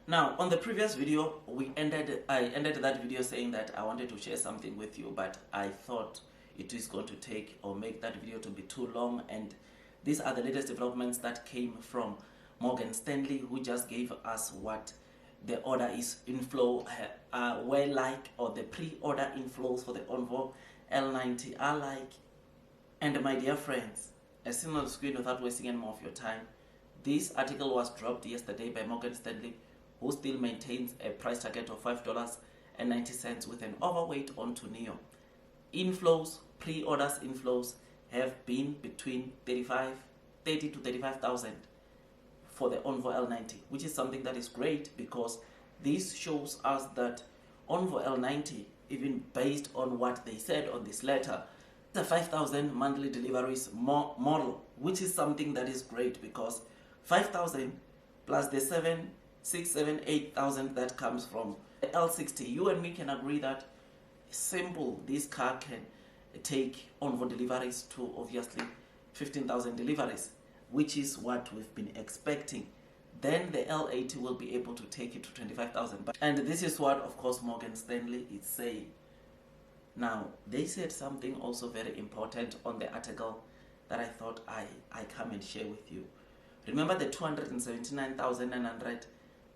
Now, on the previous video, I ended that video saying that I wanted to share something with you, but I thought it is going to take or make that video to be too long. And these are the latest developments that came from Morgan Stanley, who just gave us what the order is inflow were like, or the pre-order inflows for the ONVO L90 are like. And my dear friends, as seen on the screen, without wasting any more of your time, this article was dropped yesterday by Morgan Stanley, who still maintains a price target of $5.90 with an overweight onto NIO. Inflows, pre-orders inflows have been between 30 to 35,000 for the ONVO L90, which is something that is great, because this shows us that ONVO L90, even based on what they said on this letter, the 5,000 monthly deliveries model, which is something that is great, because 5,000 plus the 8,000 that comes from the L60, you and me can agree that simple, this car can take ONVO deliveries to obviously 15,000 deliveries, which is what we've been expecting. Then the L80 will be able to take it to 25,000. And this is what, of course, Morgan Stanley is saying. Now, they said something also very important on the article that I thought I come and share with you. Remember the 279,900,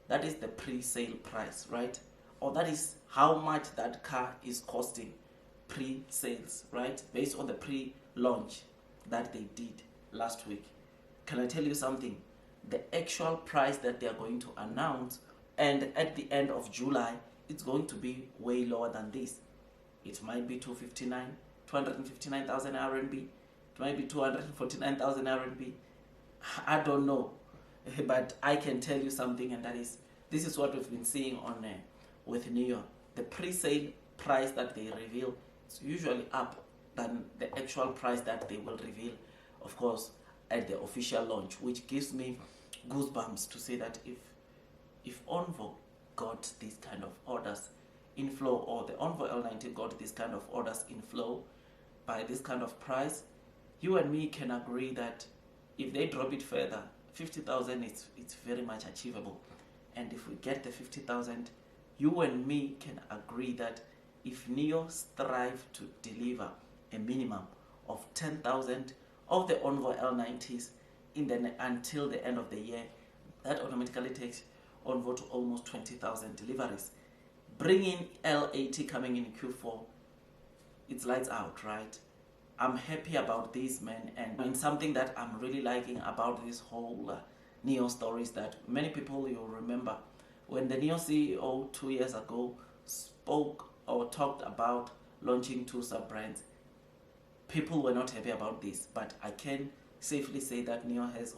that is the pre-sale price, right? Or that is how much that car is costing pre-sales, right? Based on the pre-launch that they did last week. Can I tell you something? The actual price that they are going to announce, and at the end of July, it's going to be way lower than this. It might be 259,000 RMB. It might be 249,000 RMB. I don't know, but I can tell you something, and that is, this is what we've been seeing on with NIO. The pre-sale price that they reveal is usually up than the actual price that they will reveal, of course, at the official launch, which gives me goosebumps to say that if ONVO got these kind of orders inflow, or the ONVO L90 got this kind of orders inflow by this kind of price, you and me can agree that if they drop it further, 50,000, it's very much achievable. And if we get the 50,000, you and me can agree that if NIO strive to deliver a minimum of 10,000 of the ONVO L90s until the end of the year, that automatically takes ONVO to almost 20,000 deliveries. Bringing L80 coming in Q4, it's lights out, right? I'm happy about this, man, and something that I'm really liking about this whole NIO story is that many people, you'll remember, when the NIO CEO 2 years ago spoke or talked about launching 2 sub-brands, people were not happy about this, but I can safely say that NIO has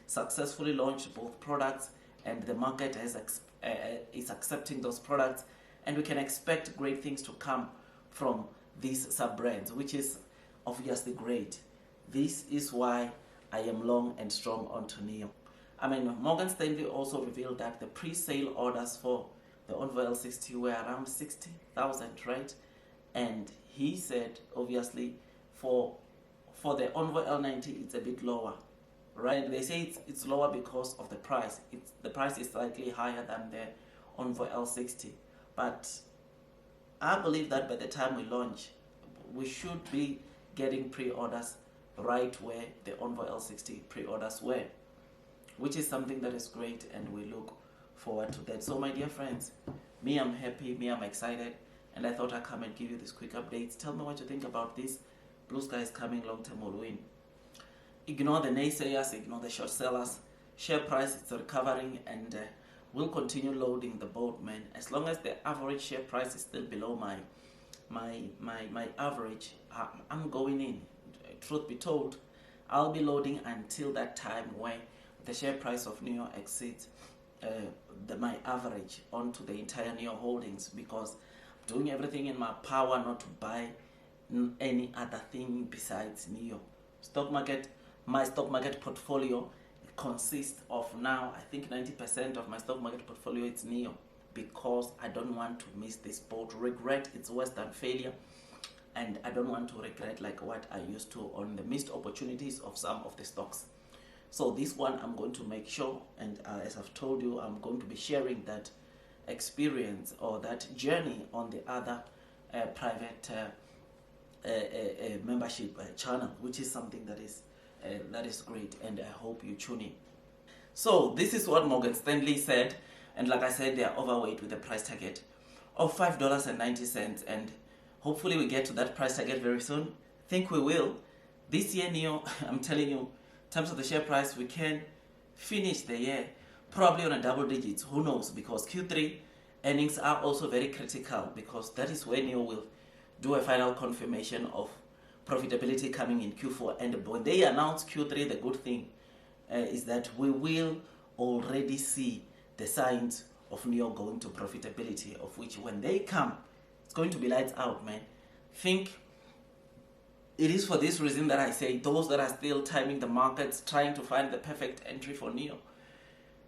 successfully launched both products, and the market is accepting those products, and we can expect great things to come from these sub-brands, which is obviously great. This is why I am long and strong onto NIO. I mean, Morgan Stanley also revealed that the pre-sale orders for the ONVO L60 were around 60,000, right? And he said, obviously, for the ONVO L90, it's a bit lower, right? They say it's lower because of the price. The price is slightly higher than the ONVO L60, but I believe that by the time we launch, we should be getting pre-orders right where the ONVO L60 pre-orders were, which is something that is great, and we look forward to that. So my dear friends, me, I'm happy, me, I'm excited, and I thought I'd come and give you this quick updates. Tell me what you think about this. Blue sky is coming, long-term will win. Ignore the naysayers, ignore the short sellers. Share price is recovering, and we'll continue loading the boat, man. As long as the average share price is still below my average, I'm going in. Truth be told, I'll be loading until that time when the share price of NIO exceeds my average onto the entire NIO holdings, because I'm doing everything in my power not to buy any other thing besides NIO. My stock market portfolio consists of, now I think 90% of my stock market portfolio is NIO, because I don't want to miss this boat. Regret, it's worse than failure, and I don't want to regret like what I used to on the missed opportunities of some of the stocks. So this one I'm going to make sure, and as I've told you, I'm going to be sharing that experience or that journey on the other private membership channel, which is something that is great, and I hope you tune in. So this is what Morgan Stanley said, and like I said, they are overweight with a price target of $5.90, and hopefully we get to that price target very soon. Think we will. This year, NEO, I'm telling you, in terms of the share price, we can finish the year probably on a double digits. Who knows? Because Q3 earnings are also very critical, because that is where NEO will do a final confirmation of profitability coming in Q4. And when they announce Q3, the good thing is that we will already see the signs of NEO going to profitability, of which when they come, it's going to be lights out, man. Think it is for this reason that I say those that are still timing the markets, trying to find the perfect entry for NEO,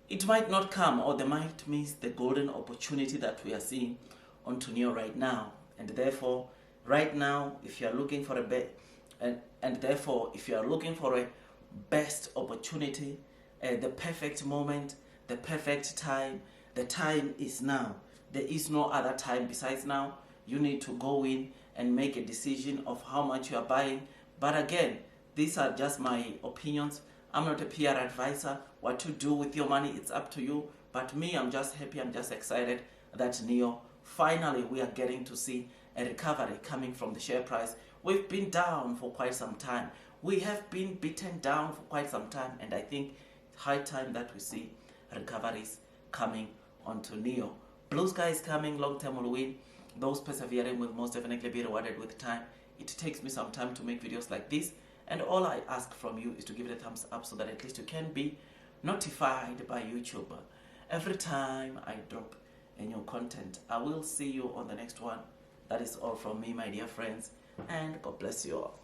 it might not come, or they might miss the golden opportunity that we are seeing onto NEO right now. And therefore, right now, if you are looking for a best opportunity, the perfect moment, the perfect time, the time is now. There is no other time besides now. You need to go in and make a decision of how much you are buying. But again, these are just my opinions. I'm not a PR advisor. What to do with your money, it's up to you. But me, I'm just happy, I'm just excited that NEO, finally we are getting to see a recovery coming from the share price. We've been down for quite some time. We have been beaten down for quite some time, and I think it's high time that we see recoveries coming onto NEO. Blue sky is coming, long term will win. Those persevering will most definitely be rewarded with time. It takes me some time to make videos like this, and all I ask from you is to give it a thumbs up so that at least you can be notified by YouTube every time I drop a new content. I will see you on the next one. That is all from me, my dear friends, and God bless you all.